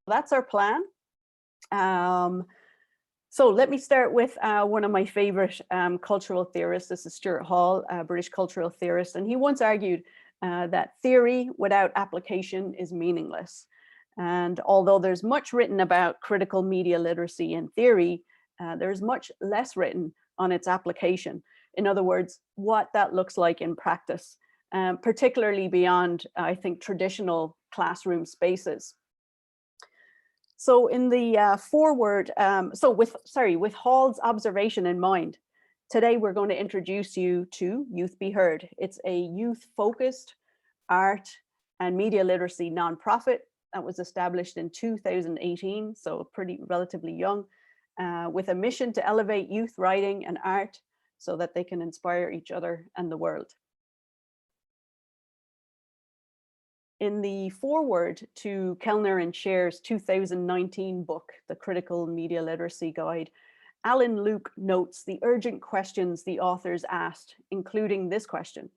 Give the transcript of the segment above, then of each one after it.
that's our plan. So let me start with one of my favorite cultural theorists. This is Stuart Hall, a British cultural theorist, and he once argued that theory without application is meaningless. And although there's much written about critical media literacy in theory, there's much less written on its application. In other words, what that looks like in practice, particularly beyond, I think, traditional classroom spaces. So in the foreword, with Hall's observation in mind, today we're going to introduce you to Youth Be Heard. It's a youth-focused art and media literacy nonprofit that was established in 2018, so pretty relatively young, with a mission to elevate youth writing and art so that they can inspire each other and the world. In the foreword to Kellner and Scher's 2019 book, The Critical Media Literacy Guide, Alan Luke notes the urgent questions the authors asked, including this question: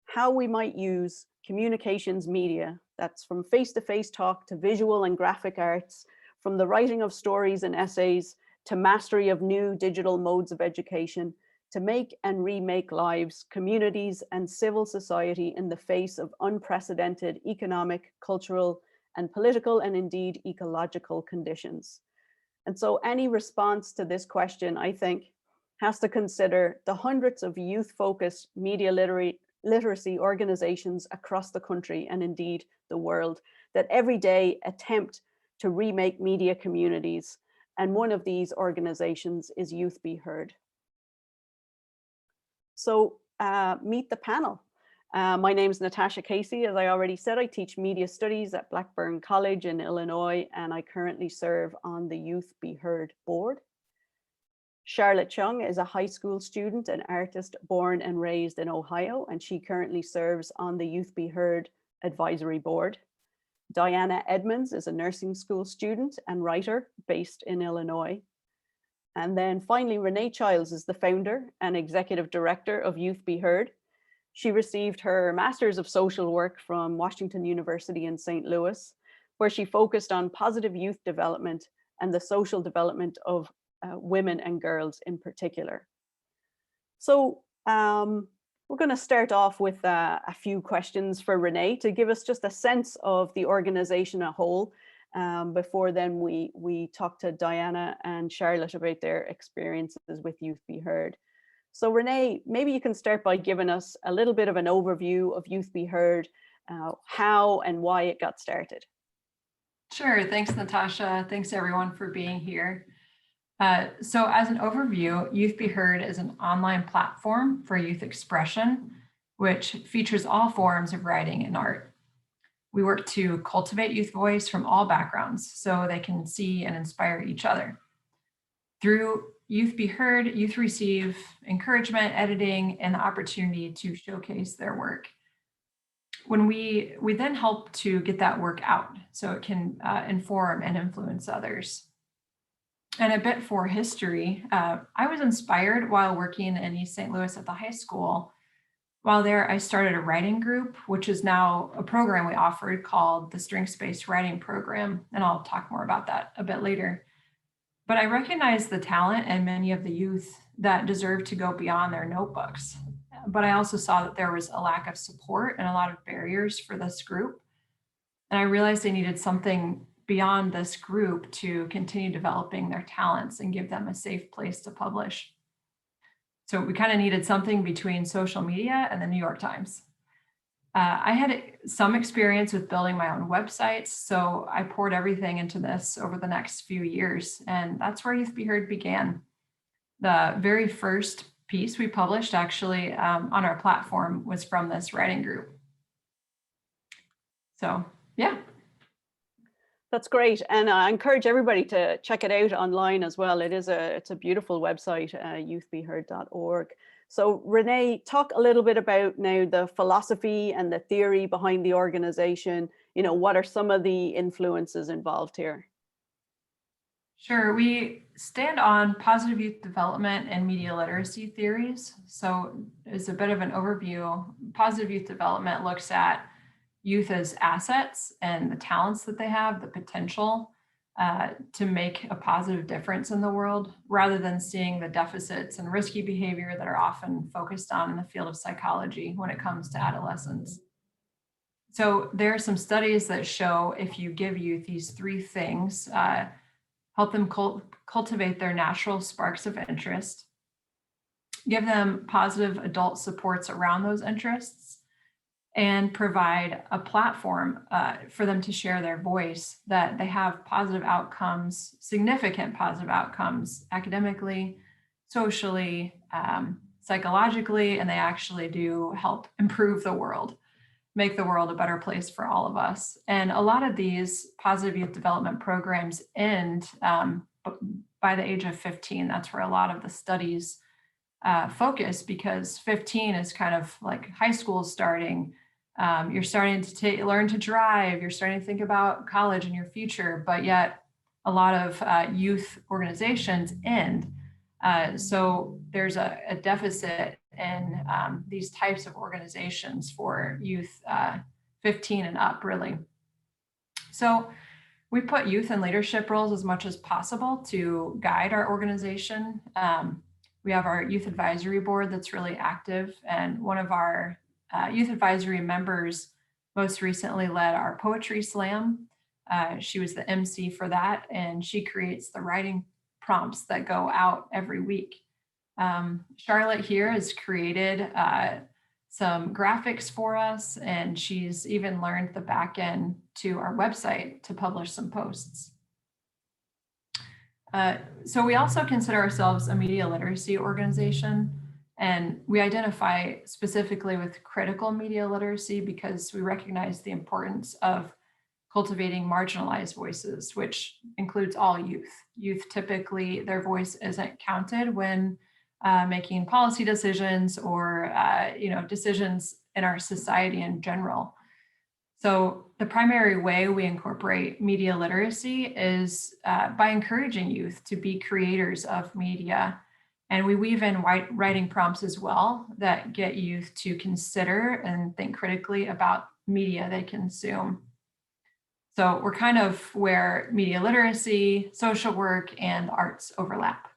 how we might use communications media, that's from face-to-face talk to visual and graphic arts, from the writing of stories and essays to mastery of new digital modes of education, to make and remake lives, communities, and civil society in the face of unprecedented economic, cultural, and political, and indeed ecological conditions. And so any response to this question, I think, has to consider the hundreds of youth-focused media literacy organizations across the country and indeed the world that every day attempt to remake media communities. And one of these organizations is Youth Be Heard. So meet the panel. My name is Natasha Casey. As I already said, I teach media studies at Blackburn College in Illinois, and I currently serve on the Youth Be Heard board. Charlotte Cheung is a high school student and artist born and raised in Ohio, and she currently serves on the Youth Be Heard advisory board. Diana Edmonds is a nursing school student and writer based in Illinois. And then finally, Renee Childs is the founder and executive director of Youth Be Heard. She received her Master's of Social Work from Washington University in St. Louis, where she focused on positive youth development and the social development of women and girls in particular. So we're going to start off with a few questions for Renee to give us just a sense of the organization as a whole. Before then we talk to Diana and Charlotte about their experiences with Youth Be Heard. So Renee, maybe you can start by giving us a little bit of an overview of Youth Be Heard, how and why it got started. Sure, thanks Natasha. Thanks everyone for being here. So as an overview, Youth Be Heard is an online platform for youth expression, which features all forms of writing and art. We work to cultivate youth voice from all backgrounds so they can see and inspire each other. Through Youth Be Heard, youth receive encouragement, editing, and the opportunity to showcase their work. When we then help to get that work out so it can inform and influence others. And a bit for history, I was inspired while working in East St. Louis at the high school. While there, I started a writing group, which is now a program we offered called the Strengths-Based Writing Program, and I'll talk more about that a bit later. But I recognized the talent in many of the youth that deserved to go beyond their notebooks. But I also saw that there was a lack of support and a lot of barriers for this group. And I realized they needed something beyond this group to continue developing their talents and give them a safe place to publish. So we kind of needed something between social media and the New York Times. I had some experience with building my own websites, so I poured everything into this over the next few years, and that's where Youth Be Heard began. The very first piece we published actually on our platform was from this writing group. So yeah. That's great, and I encourage everybody to check it out online as well. It's a beautiful website, youthbeheard.org. So Renee, talk a little bit about now the philosophy and the theory behind the organization. You know, what are some of the influences involved here? Sure, we stand on positive youth development and media literacy theories. So as a bit of an overview, positive youth development looks at youth as assets and the talents that they have, the potential to make a positive difference in the world, rather than seeing the deficits and risky behavior that are often focused on in the field of psychology when it comes to adolescence. So there are some studies that show if you give youth these three things, help them cultivate their natural sparks of interest, give them positive adult supports around those interests, and provide a platform for them to share their voice, that they have positive outcomes, significant positive outcomes academically, socially, psychologically, and they actually do help improve the world, make the world a better place for all of us. And a lot of these positive youth development programs end by the age of 15. That's where a lot of the studies focus, because 15 is kind of like high school starting. You're starting to learn to drive, you're starting to think about college and your future, but yet a lot of youth organizations end. So there's a deficit in these types of organizations for youth 15 and up, really. So we put youth in leadership roles as much as possible to guide our organization. We have our youth advisory board that's really active, and one of our youth advisory members most recently led our poetry slam. She was the MC for that, and she creates the writing prompts that go out every week. Charlotte here has created some graphics for us, and she's even learned the back end to our website to publish some posts. So we also consider ourselves a media literacy organization, and we identify specifically with critical media literacy because we recognize the importance of cultivating marginalized voices, which includes all youth. Youth, typically, their voice isn't counted when making policy decisions or decisions in our society in general. So the primary way we incorporate media literacy is by encouraging youth to be creators of media. And we weave in writing prompts as well that get youth to consider and think critically about media they consume. So we're kind of where media literacy, social work, and arts overlap.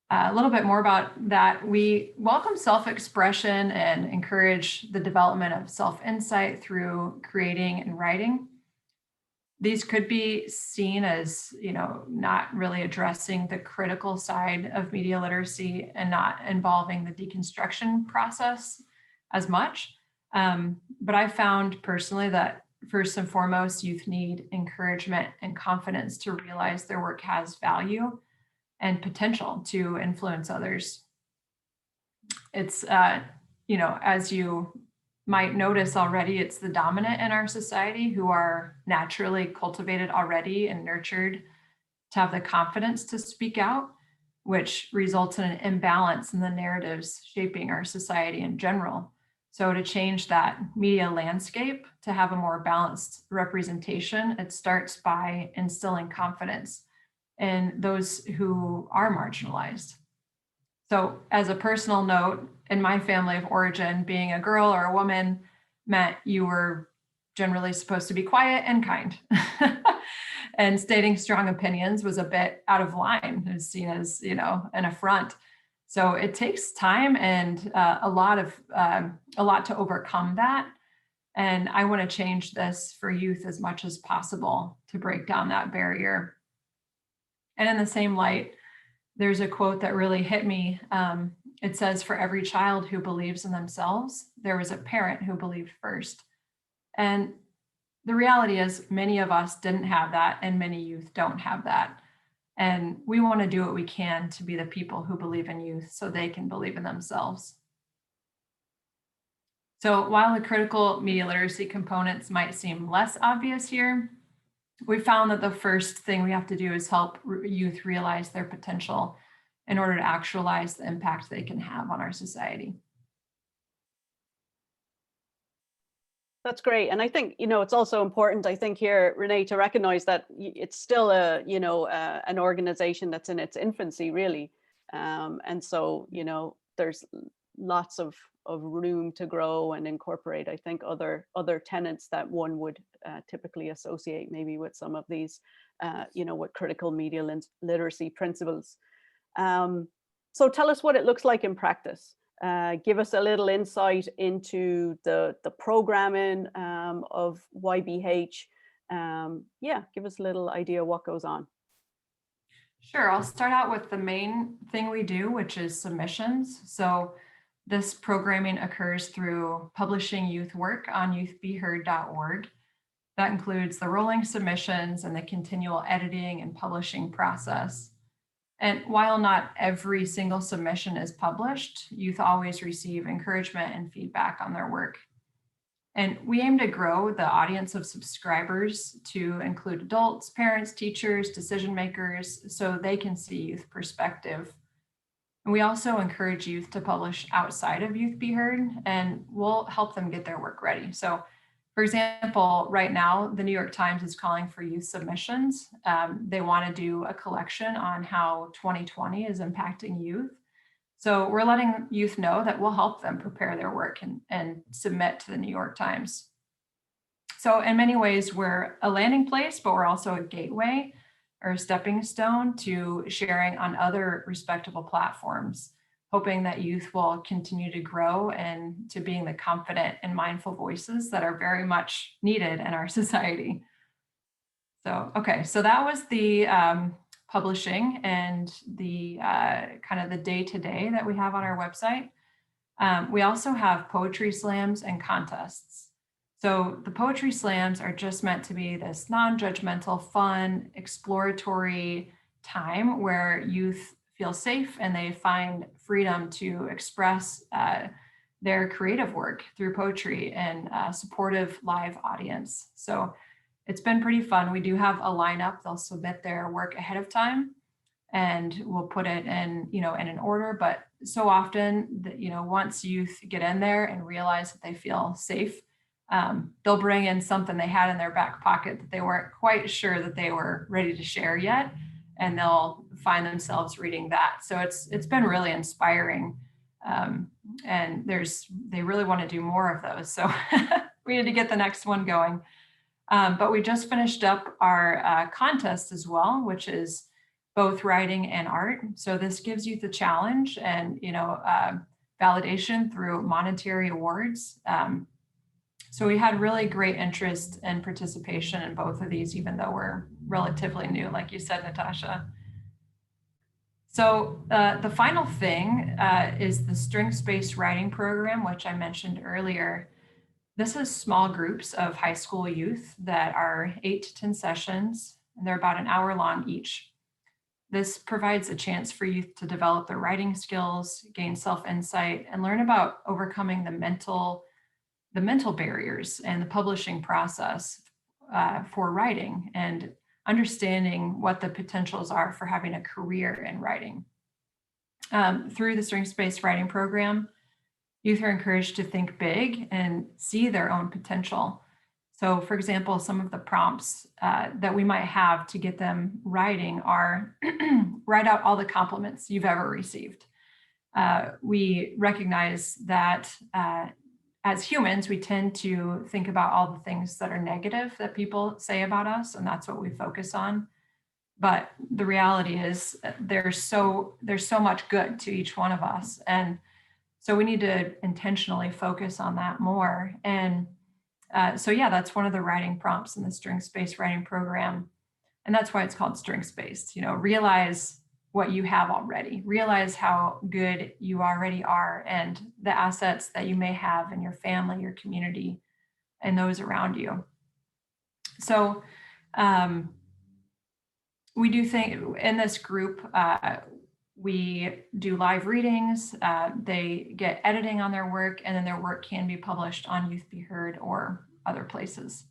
A little bit more about that. We welcome self-expression and encourage the development of self-insight through creating and writing. These could be seen as, not really addressing the critical side of media literacy and not involving the deconstruction process as much. But I found personally that first and foremost, youth need encouragement and confidence to realize their work has value and potential to influence others. It's, as you might notice already, it's the dominant in our society who are naturally cultivated already and nurtured to have the confidence to speak out, which results in an imbalance in the narratives shaping our society in general. So to change that media landscape, to have a more balanced representation, it starts by instilling confidence in those who are marginalized. So as a personal note, in my family of origin, being a girl or a woman meant you were generally supposed to be quiet and kind. And stating strong opinions was a bit out of line. It was seen as, an affront. So it takes time and a lot to overcome that. And I want to change this for youth as much as possible to break down that barrier. And in the same light, there's a quote that really hit me. It says, "For every child who believes in themselves, there was a parent who believed first." And the reality is many of us didn't have that, and many youth don't have that. And we want to do what we can to be the people who believe in youth so they can believe in themselves. So while the critical media literacy components might seem less obvious here, we found that the first thing we have to do is help youth realize their potential in order to actualize the impact they can have on our society. That's great. And I think, it's also important, I think here, Renee, to recognize that it's still an organization that's in its infancy, really. And so, there's lots of of room to grow and incorporate, I think, other tenets that one would typically associate maybe with some of these, with critical media literacy principles. So tell us what it looks like in practice. Give us a little insight into the programming of YBH. Give us a little idea what goes on. Sure, I'll start out with the main thing we do, which is submissions. So this programming occurs through publishing youth work on youthbeheard.org. That includes the rolling submissions and the continual editing and publishing process. And while not every single submission is published, youth always receive encouragement and feedback on their work. And we aim to grow the audience of subscribers to include adults, parents, teachers, decision makers, so they can see youth perspective. And we also encourage youth to publish outside of Youth Be Heard, and we'll help them get their work ready. So, for example, right now, the New York Times is calling for youth submissions. They want to do a collection on how 2020 is impacting youth. So we're letting youth know that we'll help them prepare their work and submit to the New York Times. So in many ways, we're a landing place, but we're also a gateway or a stepping stone to sharing on other respectable platforms, hoping that youth will continue to grow and to being the confident and mindful voices that are very much needed in our society. So, okay, so that was the publishing and the kind of the day-to-day that we have on our website. We also have poetry slams and contests. So the poetry slams are just meant to be this non-judgmental, fun, exploratory time where youth feel safe and they find freedom to express their creative work through poetry and a supportive live audience. So it's been pretty fun. We do have a lineup. They'll submit their work ahead of time and we'll put it in, in an order. But so often that, once youth get in there and realize that they feel safe, they'll bring in something they had in their back pocket that they weren't quite sure that they were ready to share yet. And they'll find themselves reading that. So it's been really inspiring. And they really want to do more of those. So we need to get the next one going. But we just finished up our contest as well, which is both writing and art. So this gives you the challenge and, validation through monetary awards. So we had really great interest and participation in both of these, even though we're relatively new, like you said, Natasha. So the final thing is the strengths-based writing program, which I mentioned earlier. This is small groups of high school youth that are 8 to 10 sessions, and they're about an hour long each. This provides a chance for youth to develop their writing skills, gain self-insight, and learn about overcoming the mental barriers and the publishing process for writing and understanding what the potentials are for having a career in writing. Through the strengths-based writing program, youth are encouraged to think big and see their own potential. So, for example, some of the prompts that we might have to get them writing are write out all the compliments you've ever received. We recognize that as humans, we tend to think about all the things that are negative that people say about us, and that's what we focus on. But the reality is there's so much good to each one of us. And so we need to intentionally focus on that more. And that's one of the writing prompts in the strengths-based writing program. And that's why it's called strengths-based. Realize what you have already. Realize how good you already are and the assets that you may have in your family, your community, and those around you. So we do think in this group, we do live readings, they get editing on their work, and then their work can be published on Youth Be Heard or other places.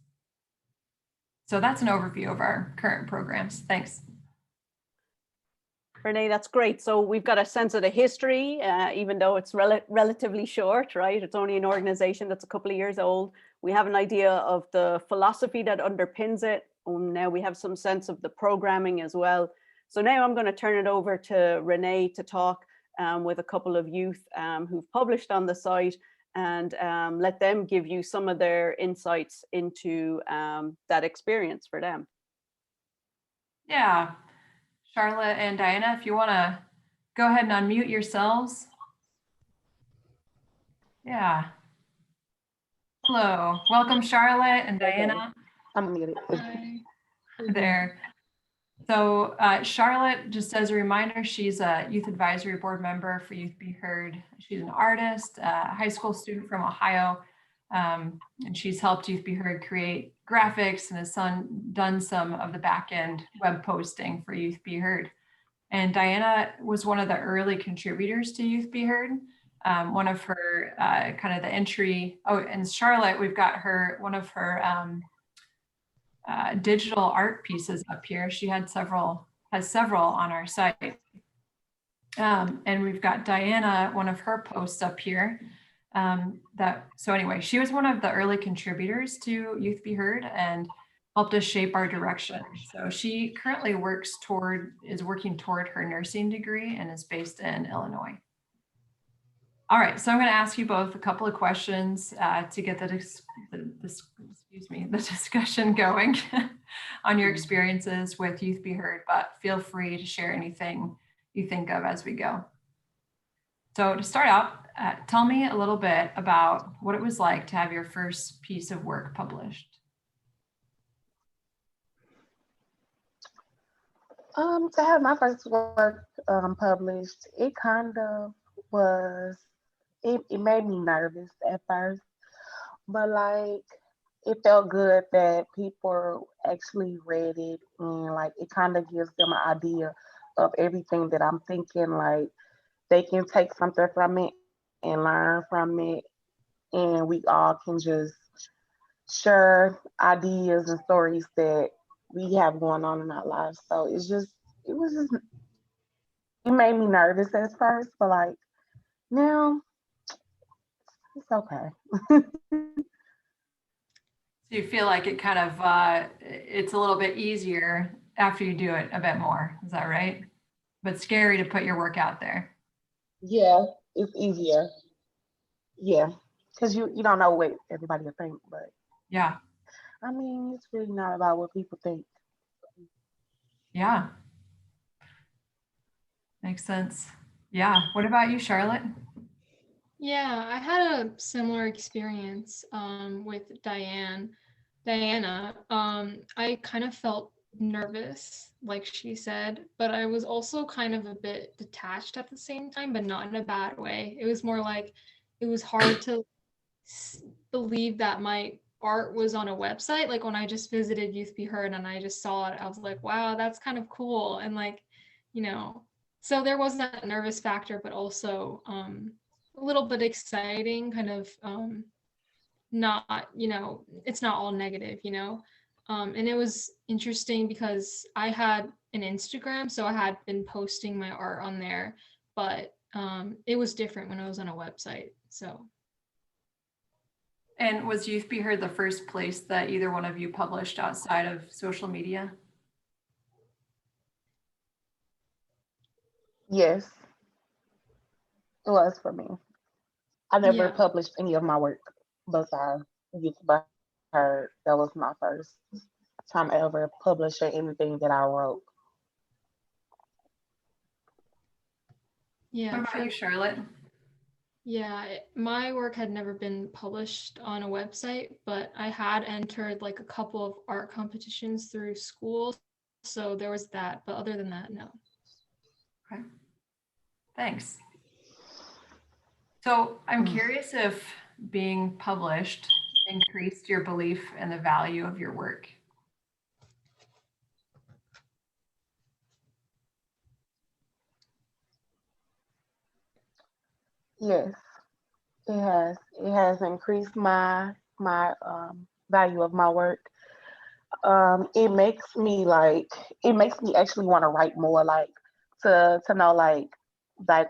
So that's an overview of our current programs. Thanks. Renee, that's great. So we've got a sense of the history, even though it's relatively short, right? It's only an organization that's a couple of years old. We have an idea of the philosophy that underpins it. Now we have some sense of the programming as well. So now I'm going to turn it over to Renee to talk with a couple of youth who've published on the site, and let them give you some of their insights into that experience for them. Yeah. Charlotte and Diana, if you want to go ahead and unmute yourselves. Yeah. Hello. Welcome, Charlotte and Diana. I'm muted. Hi there. So Charlotte, just as a reminder, she's a youth advisory board member for Youth Be Heard. She's an artist, a high school student from Ohio, and she's helped Youth Be Heard create graphics and has done some of the back end web posting for Youth Be Heard. And Diana was one of the early contributors to Youth Be Heard. One of her kind of the entry. Oh, and Charlotte, we've got her, one of her digital art pieces up here. She has several on our site. And we've got Diana, one of her posts up here. So anyway, she was one of the early contributors to Youth Be Heard and helped us shape our direction. So she currently is working toward her nursing degree and is based in Illinois. All right, so I'm going to ask you both a couple of questions to get the discussion going on your experiences with Youth Be Heard, but feel free to share anything you think of as we go. So to start out, tell me a little bit about what it was like to have your first piece of work published. To have my first work published, it kind of was, it made me nervous at first, but like, it felt good that people actually read it, and like, it kind of gives them an idea of everything that I'm thinking. Like, they can take something from it and learn from it, and we all can just share ideas and stories that we have going on in our lives. So it made me nervous at first, but like now it's okay. So you feel like it kind of, it's a little bit easier after you do it a bit more. Is that right? But scary to put your work out there. Yeah, it's easier. Yeah, because you don't know what everybody will think, but Yeah. I mean, it's really not about what people think. Yeah. Makes sense. Yeah. What about you, Charlotte? Yeah, I had a similar experience with Diana. I kind of felt nervous, like she said, but I was also kind of a bit detached at the same time, but not in a bad way. It was more like it was hard to believe that my art was on a website. Like when I just visited Youth Be Heard and I just saw it, I was like, wow, that's kind of cool. And like, so there was that nervous factor, but also a little bit exciting, kind of not, it's not all negative, and it was interesting because I had an Instagram, so I had been posting my art on there, but it was different when I was on a website. So. And was Youth Be Heard the first place that either one of you published outside of social media? Yes, it was for me. I never published any of my work besides Youth Be Heard. That was my first time ever publishing anything that I wrote. Yeah. What about you, Charlotte? Yeah, my work had never been published on a website, but I had entered like a couple of art competitions through school. So there was that, but other than that, no. Okay. Thanks. So I'm curious if being published increased your belief in the value of your work. Yes, it has. It has increased my value of my work. It makes me actually want to write more, like to know like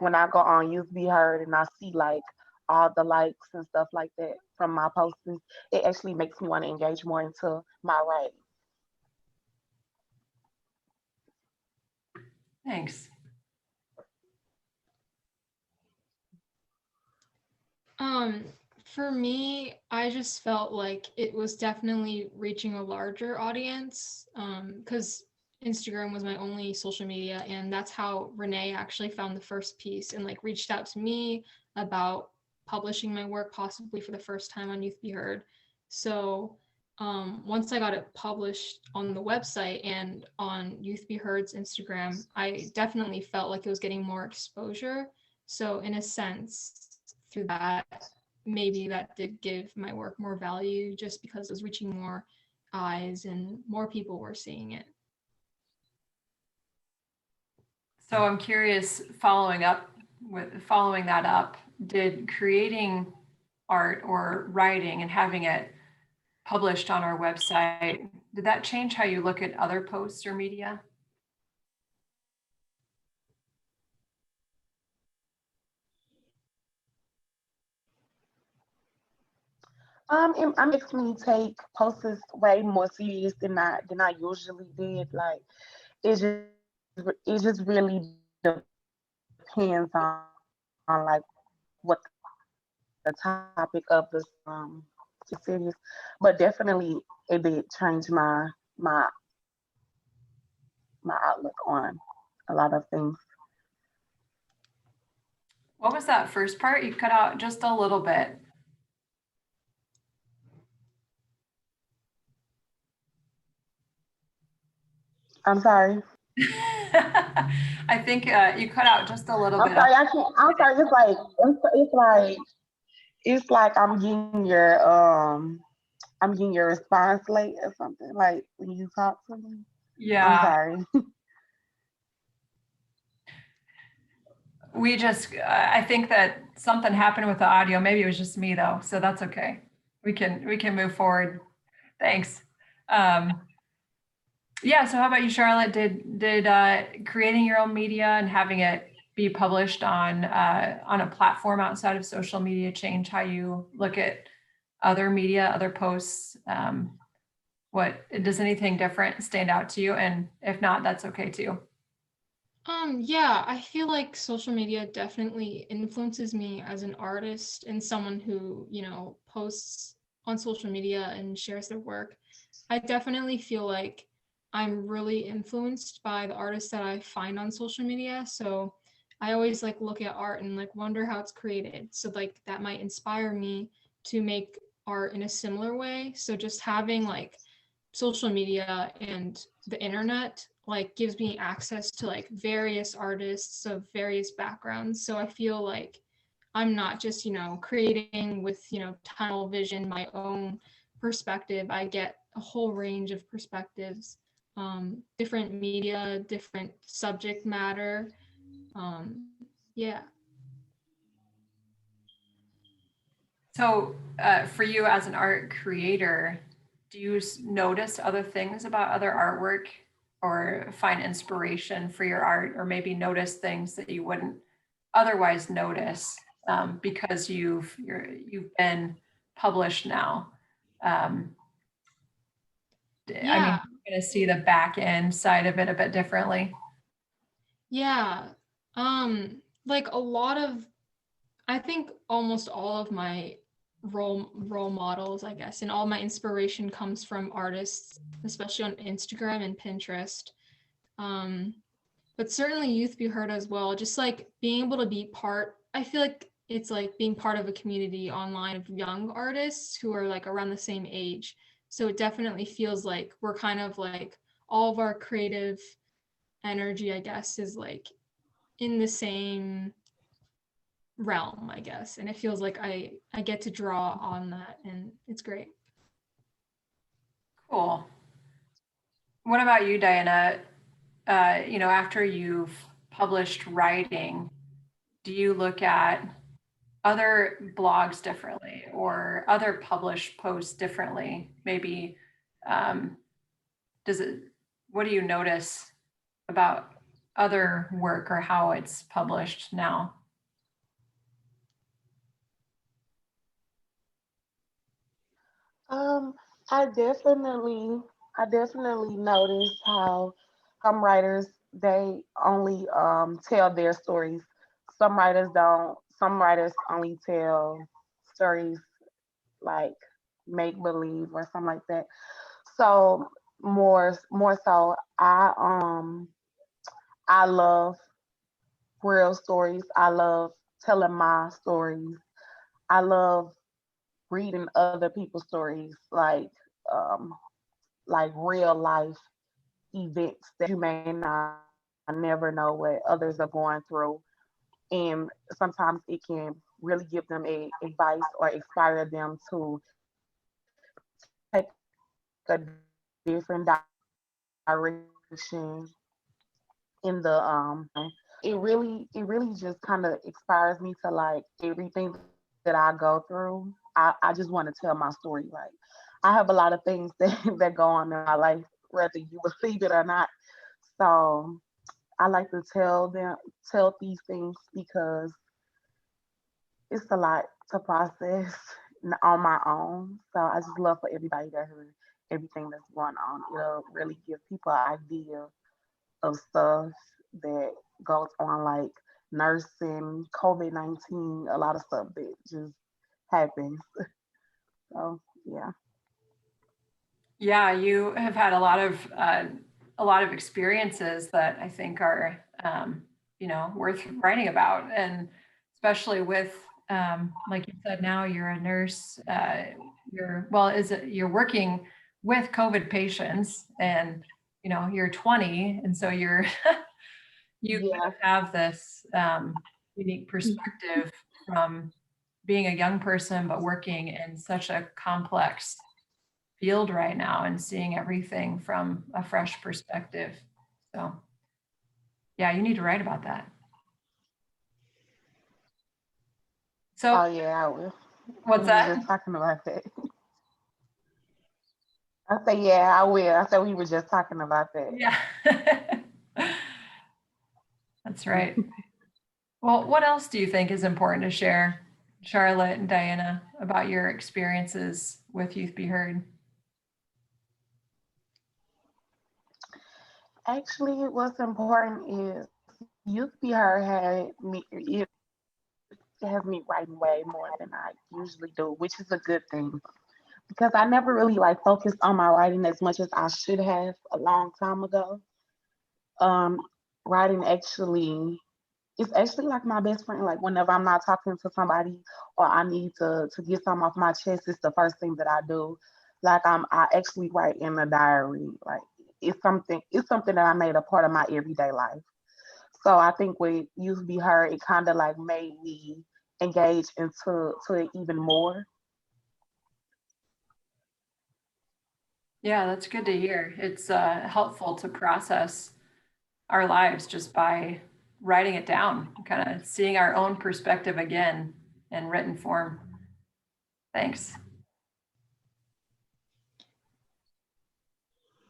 when I go on Youth Be Heard and I see like all the likes and stuff like that from my postings, it actually makes me want to engage more into my writing. Thanks. Um, for me, I just felt like it was definitely reaching a larger audience. Because Instagram was my only social media, and that's how Renee actually found the first piece and like reached out to me about publishing my work possibly for the first time on Youth Be Heard. So once I got it published on the website and on Youth Be Heard's Instagram, I definitely felt like it was getting more exposure. So in a sense, through that, maybe that did give my work more value just because it was reaching more eyes and more people were seeing it. So I'm curious, following that up, did creating art or writing and having it published on our website, did that change how you look at other posts or media? It makes me take posts way more serious than I usually did. Like it just really depends on like what the topic of the series, but definitely it did change my my outlook on a lot of things. What was that first part? You cut out just a little bit. I'm sorry. I think you cut out just a little I'm bit. sorry. I can't. I'm sorry. It's like I'm getting your response late or something. Like when you talk to me. I'm Yeah, sorry. I think that something happened with the audio. Maybe it was just me though, so that's okay. We can move forward. Thanks. Um, yeah. So how about you, Charlotte? Did creating your own media and having it be published on a platform outside of social media change how you look at other media, other posts? What does anything different stand out to you? And if not, that's okay too. Yeah, I feel like social media definitely influences me as an artist and someone who, posts on social media and shares their work. I definitely feel like I'm really influenced by the artists that I find on social media. So I always like look at art and like wonder how it's created. So like that might inspire me to make art in a similar way. So just having like social media and the internet like gives me access to like various artists of various backgrounds. So I feel like I'm not just, creating with, tunnel vision, my own perspective. I get a whole range of perspectives, different media, different subject matter. Yeah. So, for you as an art creator, do you notice other things about other artwork or find inspiration for your art, or maybe notice things that you wouldn't otherwise notice because you've been published now? Um, I mean, Yeah. you're going to see the back end side of it a bit differently. Yeah. Like a lot of I think almost all of my role models, I guess, and all my inspiration comes from artists, especially on Instagram and Pinterest. Um, but certainly Youth Be Heard as well. Just like being able to be part, I feel like it's like being part of a community online of young artists who are like around the same age. So it definitely feels like we're kind of like all of our creative energy, I guess, is like in the same realm, I guess. And it feels like I get to draw on that and it's great. Cool. What about you, Diana? After you've published writing, do you look at other blogs differently or other published posts differently? Maybe um, does it, what do you notice about other work or how it's published now? Um, I definitely, I definitely noticed how some writers they only tell their stories. Some writers don't. Some writers only tell. stories like make believe or something like that. So more so, I love real stories. I love telling my stories. I love reading other people's stories, um, like real life events that you may not never know what others are going through. And sometimes it can really give them a advice or inspire them to take a different direction in the it really just kind of inspires me to like everything that I go through. I just want to tell my story. Like I have a lot of things that, that go on in my life, whether you believe it or not. So I like to tell these things because it's a lot to process on my own. So I just love for everybody to hear everything that's going on. It'll really give people an idea of stuff that goes on, like nursing, COVID-19, a lot of stuff that just happens. So yeah. Yeah, you have had a lot of experiences that I think are worth writing about, and especially with like you said, now you're a nurse. You're working with COVID patients, and you're 20, and so you kind Yeah. of have this unique perspective from being a young person, but working in such a complex field right now and seeing everything from a fresh perspective. So yeah, you need to write about that. So Oh yeah, I will. We what's were that? just talking about that. I say yeah, I will. I said we were just talking about that. Yeah. That's right. Well, what else do you think is important to share, Charlotte and Diana, about your experiences with Youth Be Heard? Actually, what's important is Youth Be Heard had me. It has me writing way more than I usually do, which is a good thing because I never really like focused on my writing as much as I should have a long time ago. Um, Writing actually it's actually like my best friend. Like whenever I'm not talking to somebody or I need to get something off my chest, it's the first thing that I do. Like I actually write in a diary. Like it's something that I made a part of my everyday life. So I think with Youth Be Heard, it kind of like made me engage into it even more. Yeah, that's good to hear. It's helpful to process our lives just by writing it down, kind of seeing our own perspective again in written form. Thanks.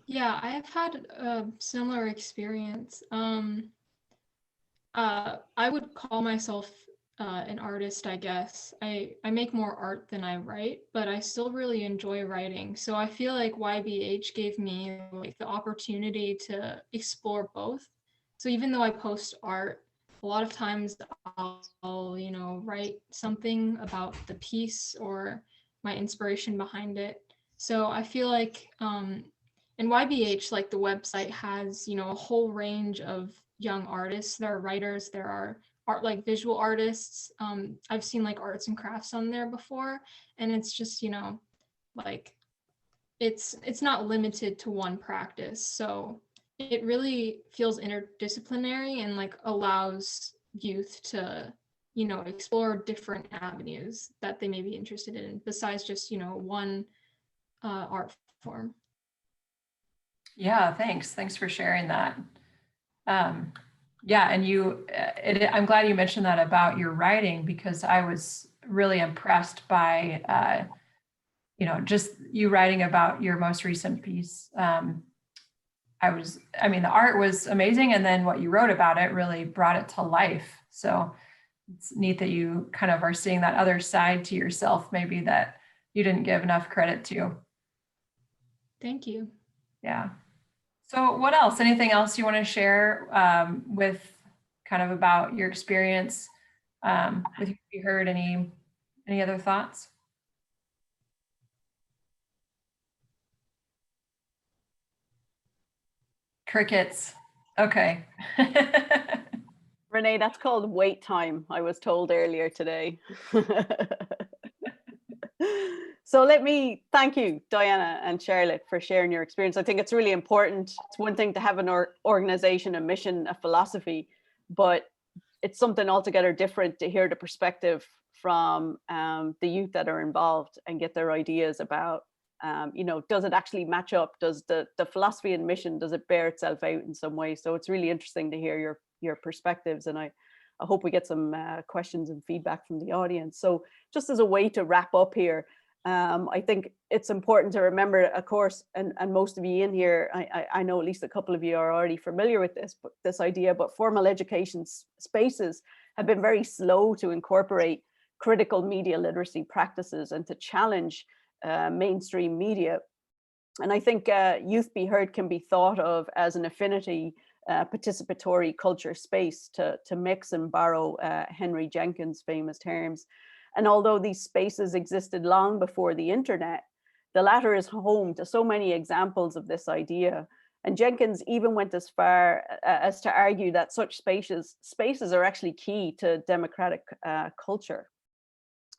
Yeah, I have had a similar experience. I would call myself an artist, I guess. I make more art than I write, but I still really enjoy writing. So I feel like YBH gave me like the opportunity to explore both. So even though I post art, a lot of times I'll write something about the piece or my inspiration behind it. So I feel like and YBH, like the website, has a whole range of young artists. There are writers, there are art like visual artists. I've seen like arts and crafts on there before, and it's just like it's not limited to one practice. So it really feels interdisciplinary and like allows youth to explore different avenues that they may be interested in besides just one art form. Yeah, thanks. Thanks for sharing that. Yeah, and I'm glad you mentioned that about your writing, because I was really impressed by, just you writing about your most recent piece. The art was amazing, and then what you wrote about it really brought it to life. So it's neat that you kind of are seeing that other side to yourself, maybe that you didn't give enough credit to. Thank you. Yeah. So what else? Anything else you want to share with kind of about your experience with You Heard? Any other thoughts? Crickets. Okay. Renee, that's called wait time, I was told earlier today. So let me thank you, Diana and Charlotte, for sharing your experience. I think it's really important. It's one thing to have an organization, a mission, a philosophy, but it's something altogether different to hear the perspective from the youth that are involved and get their ideas about, does it actually match up? Does the philosophy and mission, does it bear itself out in some way? So it's really interesting to hear your perspectives, and I hope we get some questions and feedback from the audience. So just as a way to wrap up here, I think it's important to remember, of course, and most of you in here, I know at least a couple of you are already familiar with this idea, but formal education spaces have been very slow to incorporate critical media literacy practices and to challenge mainstream media. And I think Youth Be Heard can be thought of as an affinity participatory culture space, to mix and borrow Henry Jenkins' famous terms. And although these spaces existed long before the internet, the latter is home to so many examples of this idea. And Jenkins even went as far as to argue that such spaces are actually key to democratic culture.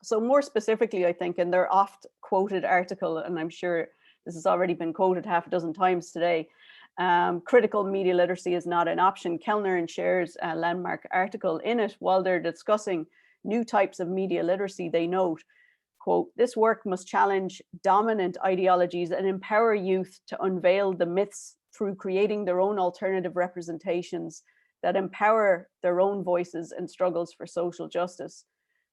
So more specifically, I think, in their oft quoted article, and I'm sure this has already been quoted half a dozen times today, critical media literacy is not an option. Kellner and Scher's landmark article, in it, while they're discussing new types of media literacy, they note, quote, "This work must challenge dominant ideologies and empower youth to unveil the myths through creating their own alternative representations that empower their own voices and struggles for social justice.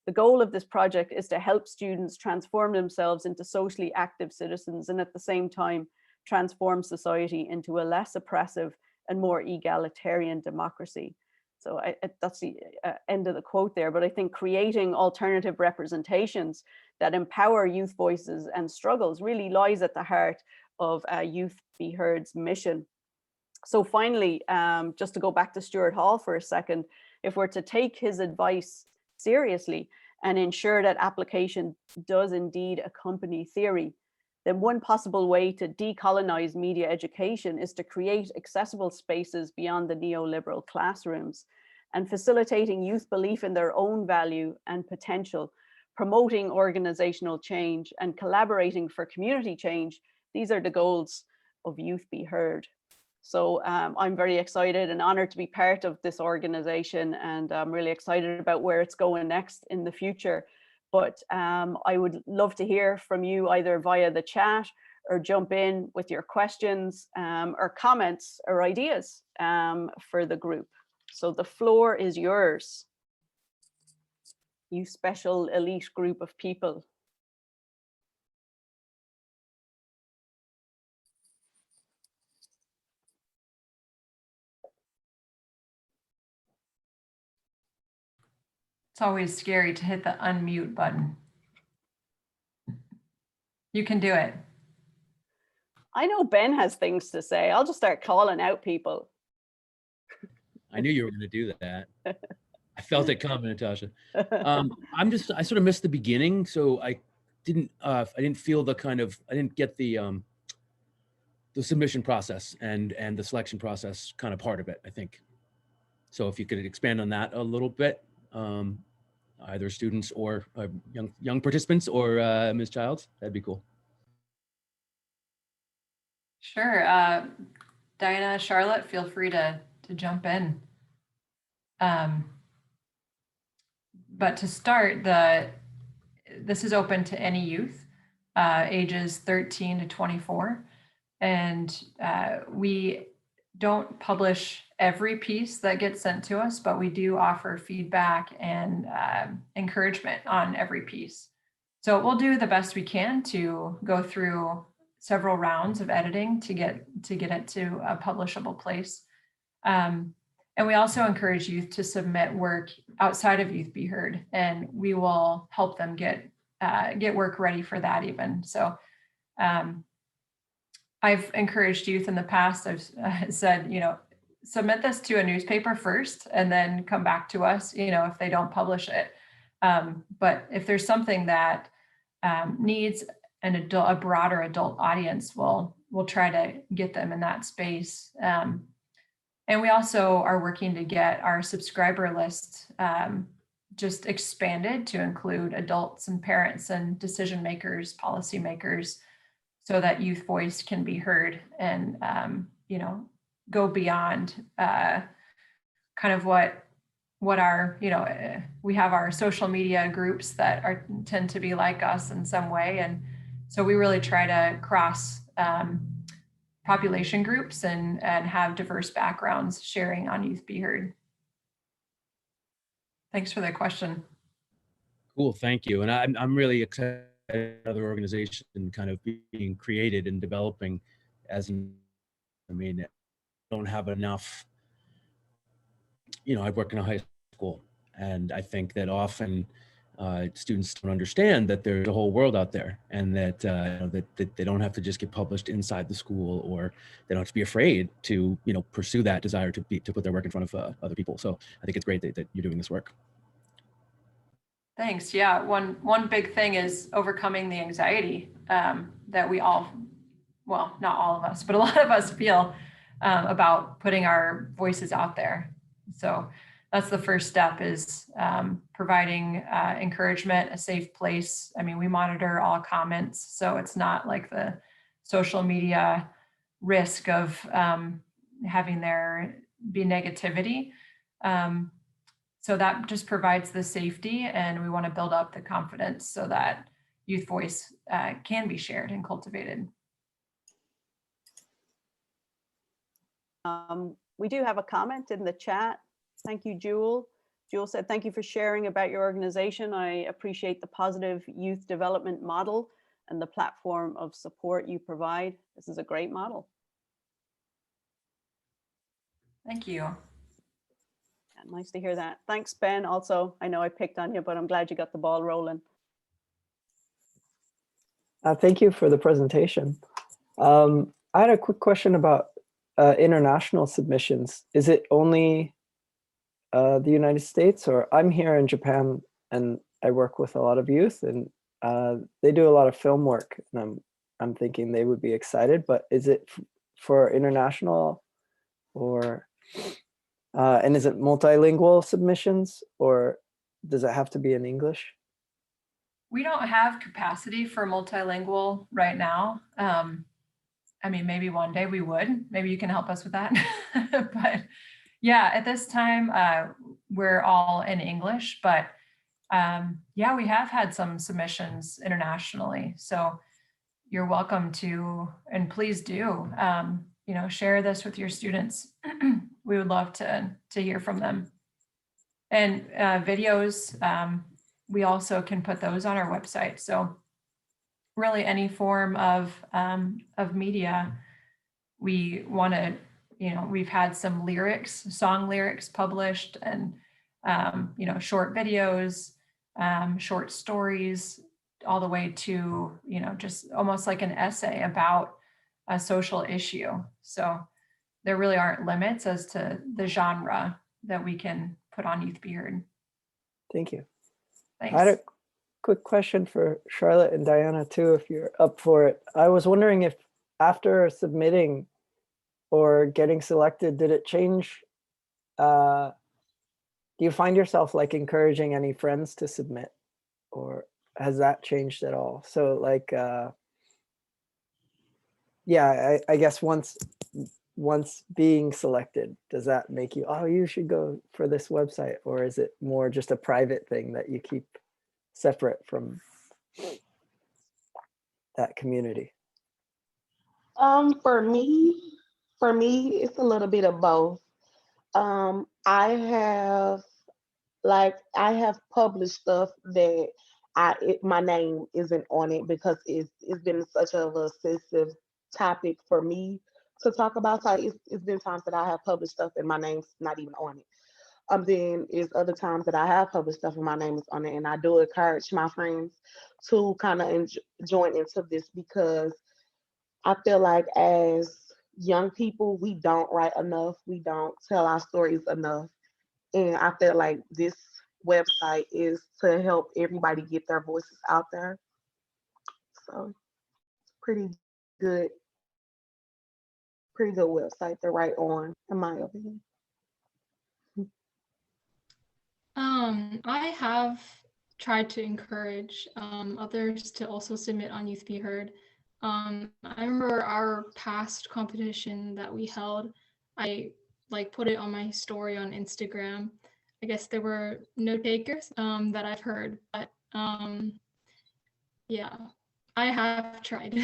The goal of this project is to help students transform themselves into socially active citizens, and at the same time transform society into a less oppressive and more egalitarian democracy." So that's the end of the quote there. But I think creating alternative representations that empower youth voices and struggles really lies at the heart of Youth Be Heard's mission. So finally, just to go back to Stuart Hall for a second, if we're to take his advice seriously and ensure that application does indeed accompany theory, then one possible way to decolonize media education is to create accessible spaces beyond the neoliberal classrooms, and facilitating youth belief in their own value and potential, promoting organizational change, and collaborating for community change. These are the goals of Youth Be Heard. So I'm very excited and honored to be part of this organization, and I'm really excited about where it's going next in the future. But I would love to hear from you either via the chat or jump in with your questions or comments or ideas for the group. So the floor is yours, you special elite group of people. It's always scary to hit the unmute button. You can do it. I know Ben has things to say. I'll just start calling out people. I knew you were going to do that. I felt it coming, Natasha. I sort of missed the beginning, so I didn't feel the kind of, I didn't get the submission process and the selection process kind of part of it, I think. So if you could expand on that a little bit, either students or young participants or Ms. Childs, that'd be cool. Sure. Diana, Charlotte, feel free to jump in. But to start, this is open to any youth, ages 13 to 24. And we don't publish every piece that gets sent to us, but we do offer feedback and encouragement on every piece. So we'll do the best we can to go through several rounds of editing to get it to a publishable place. And we also encourage youth to submit work outside of Youth Be Heard, and we will help them get work ready for that even. So I've encouraged youth in the past. I've said, submit this to a newspaper first and then come back to us, if they don't publish it. But if there's something that needs a broader adult audience, we'll try to get them in that space. And we also are working to get our subscriber list just expanded to include adults and parents and decision makers, policymakers, so that youth voice can be heard and, go beyond kind of what our, we have our social media groups that tend to be like us in some way. And so we really try to cross population groups and have diverse backgrounds sharing on Youth Be Heard. Thanks for that question. Cool, thank you. And I'm really excited another organization kind of being created and developing I don't have enough, I work in a high school, and I think that often students don't understand that there's a whole world out there, and that that they don't have to just get published inside the school, or they don't have to be afraid to pursue that desire to put their work in front of other people. So I think it's great that you're doing this work. Thanks. Yeah, one big thing is overcoming the anxiety that we all, well, not all of us, but a lot of us feel about putting our voices out there. So that's the first step, is providing encouragement, a safe place. I mean, we monitor all comments, so it's not like the social media risk of having there be negativity. So that just provides the safety, and we want to build up the confidence so that youth voice can be shared and cultivated. We do have a comment in the chat. Thank you, Jewel. Jewel said, thank you for sharing about your organization. I appreciate the positive youth development model and the platform of support you provide. This is a great model. Thank you. Yeah, nice to hear that. Thanks, Ben. Also, I know I picked on you, but I'm glad you got the ball rolling. Thank you for the presentation. I had a quick question about international submissions. Is it only the United States, or I'm here in Japan and I work with a lot of youth, and they do a lot of film work, and I'm thinking they would be excited, but is it for international, or and is it multilingual submissions, or does it have to be in English? We don't have capacity for multilingual right now. I mean, maybe one day we would. Maybe you can help us with that. But yeah, at this time, we're all in English, but yeah, we have had some submissions internationally. So you're welcome to, and please do, share this with your students. We would love to hear from them. And videos, we also can put those on our website. So really any form of media, we want to, we've had some song lyrics published, and, short videos, short stories, all the way to, just almost like an essay about a social issue. So there really aren't limits as to the genre that we can put on Youth Be Heard. Thank you. Thanks. I had a quick question for Charlotte and Diana too, if you're up for it. I was wondering if after submitting or getting selected, did it change? Do you find yourself like encouraging any friends to submit, or has that changed at all? So like, yeah, I guess once being selected, does that make you, oh, you should go for this website, or is it more just a private thing that you keep separate from that community? For me, it's a little bit of both. I have published stuff that my name isn't on it because it's been such a sensitive topic for me to talk about. So it's been times that I have published stuff and my name's not even on it. Then it's other times that I have published stuff and my name is on it, and I do encourage my friends to kind of join into this, because I feel like as young people, we don't write enough, we don't tell our stories enough, and I feel like this website is to help everybody get their voices out there. So pretty good, pretty good website to write on, in my opinion. I have tried to encourage others to also submit on Youth Be Heard. I remember our past competition that we held, I put it on my story on Instagram. I guess there were no takers that I've heard, but yeah, I have tried.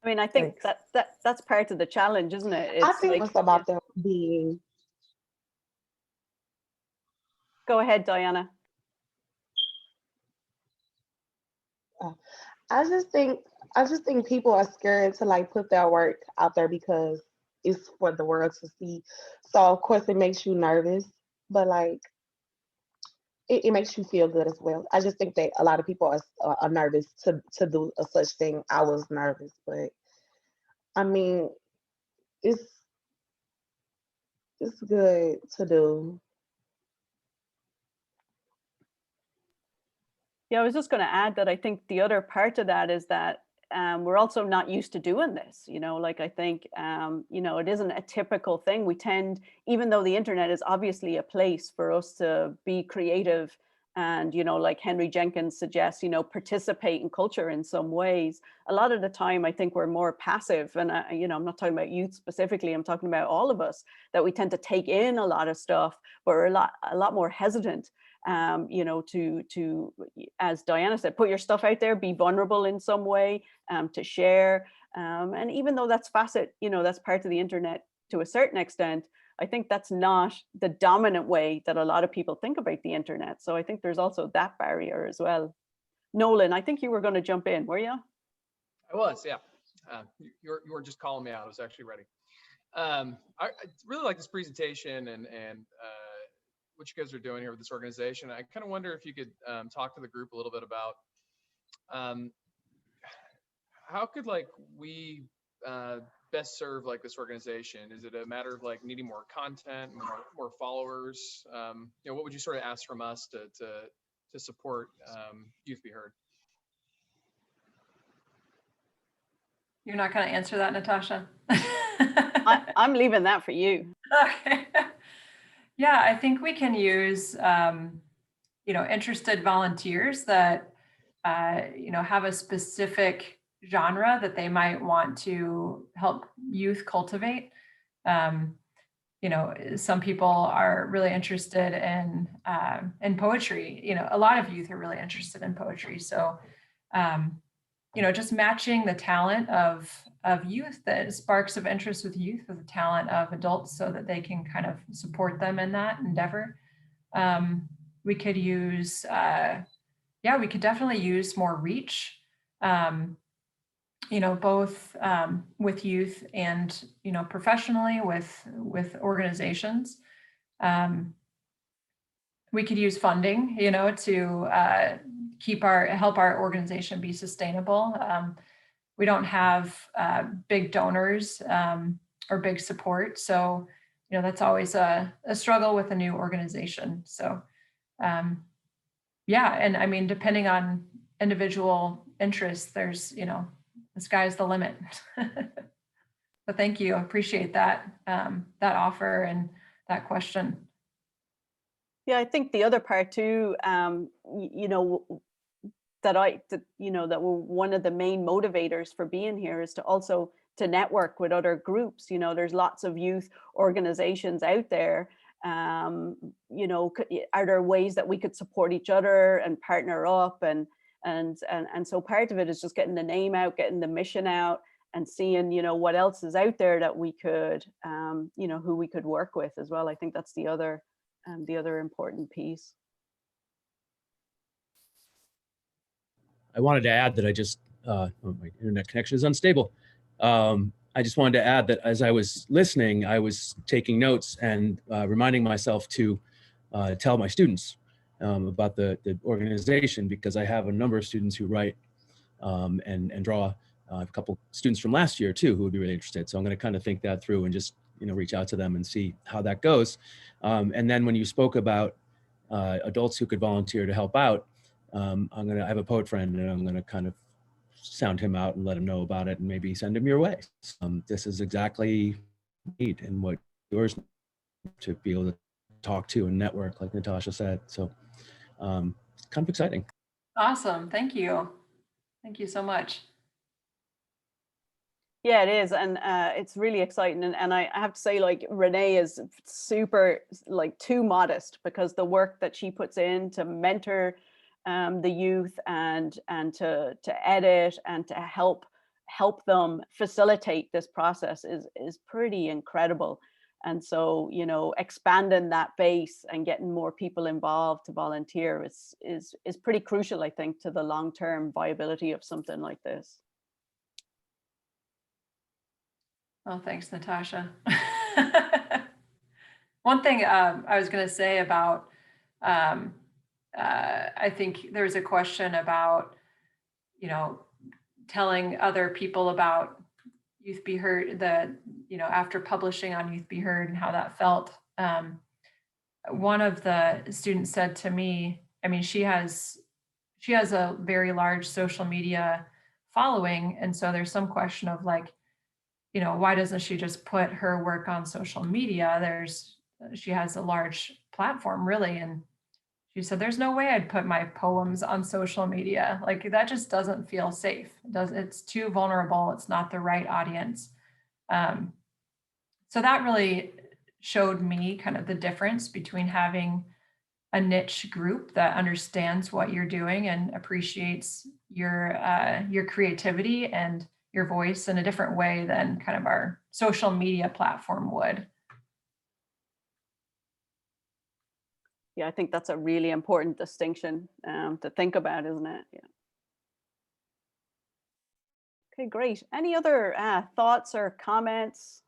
I mean, I think that's part of the challenge, isn't it? I It's think like, it's about them being. go ahead, Diana. I just think people are scared to like put their work out there because it's for the world to see. So of course it makes you nervous, but like it makes you feel good as well. I just think that a lot of people are nervous to do a such thing. I was nervous, but I mean it's good to do. Yeah, I was just going to add that I think the other part of that is that we're also not used to doing this. You know, like I think, you know, it isn't a typical thing. We tend, even though the internet is obviously a place for us to be creative and, you know, like Henry Jenkins suggests, you know, participate in culture in some ways. A lot of the time, I think we're more passive. And, you know, I'm not talking about youth specifically. I'm talking about all of us, that we tend to take in a lot of stuff, but we're a lot more hesitant. You know, to, as Diana said, put your stuff out there, be vulnerable in some way, to share. And even though that's you know, that's part of the internet to a certain extent, I think that's not the dominant way that a lot of people think about the internet. So I think there's also that barrier as well. Nolan, I think you were going to jump in, were you? I was, yeah. You were just calling me out. I was actually ready. I really like this presentation and what you guys are doing here with this organization. I kind of wonder if you could talk to the group a little bit about how could like we best serve like this organization? Is it a matter of like needing more content, more followers? You know, what would you sort of ask from us to support Youth Be Heard? You're not going to answer that, Natasha? I'm leaving that for you. Okay. Yeah, I think we can use, you know, interested volunteers that, you know, have a specific genre that they might want to help youth cultivate. You know, some people are really interested in poetry. You know, a lot of youth are really interested in poetry. So, you know, just matching the talent of youth, that sparks of interest with youth, with the talent of adults, so that they can kind of support them in that endeavor. We could use, yeah, we could definitely use more reach, you know, both with youth and, you know, professionally with organizations. We could use funding, you know, to help our organization be sustainable. We don't have big donors or big support. So, you know, that's always a struggle with a new organization. So, yeah. And I mean, depending on individual interests, there's, you know, the sky's the limit. But thank you. I appreciate that, that offer and that question. Yeah, I think the other part too, you know, that one of the main motivators for being here is to also to network with other groups. You know, there's lots of youth organizations out there. You know, are there ways that we could support each other and partner up? And so part of it is just getting the name out, getting the mission out, and seeing, you know, what else is out there that we could, you know, who we could work with as well. I think that's the other important piece. I wanted to add that I just, oh, my internet connection is unstable. I just wanted to add that as I was listening, I was taking notes and reminding myself to tell my students about the organization, because I have a number of students who write and draw. I have a couple students from last year too who would be really interested. So I'm going to kind of think that through and just reach out to them and see how that goes. And then when you spoke about adults who could volunteer to help out, I have a poet friend, and I'm gonna kind of sound him out and let him know about it, and maybe send him your way. This is exactly need and what yours to be able to talk to and network, like Natasha said. So it's kind of exciting. Awesome. Thank you. Thank you so much. Yeah, it is. And it's really exciting. And I have to say, like, Renee is super, like, too modest, because the work that she puts in to mentor the youth and to edit and to help them facilitate this process is pretty incredible. And so, expanding that base and getting more people involved to volunteer is pretty crucial, I think, to the long-term viability of something like this. Oh, thanks, Natasha. One thing I was going to say about, I think there's a question about, telling other people about Youth Be Heard, after publishing on Youth Be Heard and how that felt. One of the students said to me, I mean, she has a very large social media following. And so there's some question of, like, why doesn't she just put her work on social media? She has a large platform, really. And she said, there's no way I'd put my poems on social media. Like, that just doesn't feel safe. It's too vulnerable. It's not the right audience. So that really showed me kind of the difference between having a niche group that understands what you're doing and appreciates your creativity and your voice in a different way than kind of our social media platform would. Yeah, I think that's a really important distinction to think about, isn't it? Yeah. Okay, great. Any other thoughts or comments?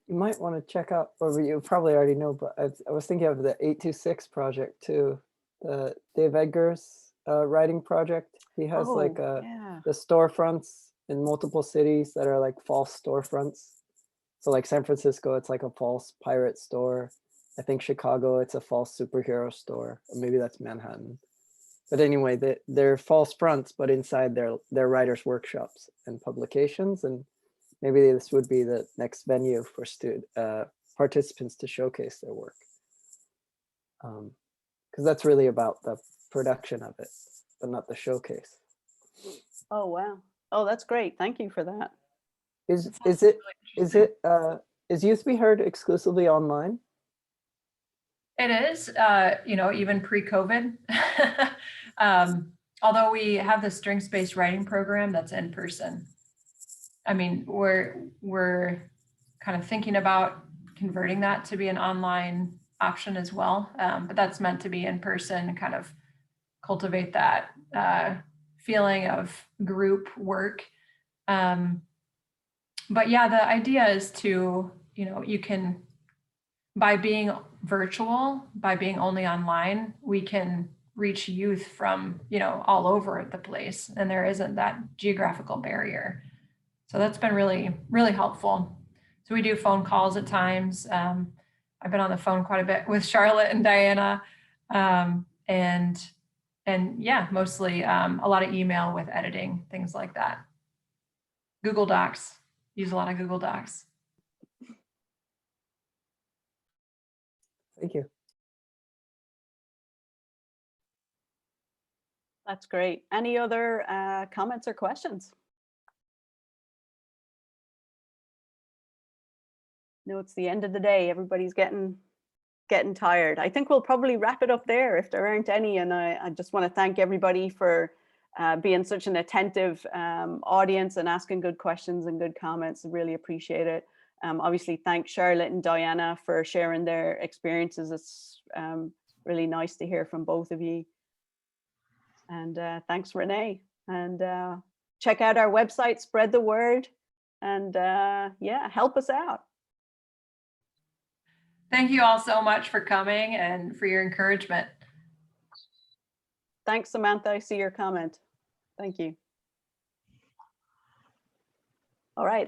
You might want to check out, or you probably already know, but I was thinking of the 826 project too, the Dave Edgar's writing project. He has yeah. the storefronts in multiple cities that are like false storefronts. So like San Francisco, it's like a false pirate store. I think Chicago, it's a false superhero store, or maybe that's Manhattan. But anyway, they're false fronts, but inside they're writers' workshops and publications. And maybe this would be the next venue for participants to showcase their work. Because that's really about the production of it, but not the showcase. Oh, wow. Oh, that's great. Thank you for that. Is Youth Be Heard exclusively online? It is, even pre-COVID. Although we have the strengths-based writing program that's in person. I mean, we're kind of thinking about converting that to be an online option as well. But that's meant to be in person and kind of cultivate that feeling of group work. But yeah, the idea is to, you can, by being virtual, by being only online, we can reach youth from, all over the place. And there isn't that geographical barrier. So that's been really, really helpful. So we do phone calls at times. I've been on the phone quite a bit with Charlotte and Diana. And yeah, mostly a lot of email with editing, things like that. Google Docs, use a lot of Google Docs. Thank you. That's great. Any other comments or questions? No, it's the end of the day. Everybody's getting tired. I think we'll probably wrap it up there if there aren't any. And I just want to thank everybody for being such an attentive audience and asking good questions and good comments. Really appreciate it. Obviously, thank Charlotte and Diana for sharing their experiences. It's really nice to hear from both of you. And thanks, Renee. And check out our website, spread the word, and yeah, help us out. Thank you all so much for coming and for your encouragement. Thanks, Samantha. I see your comment. Thank you. All right.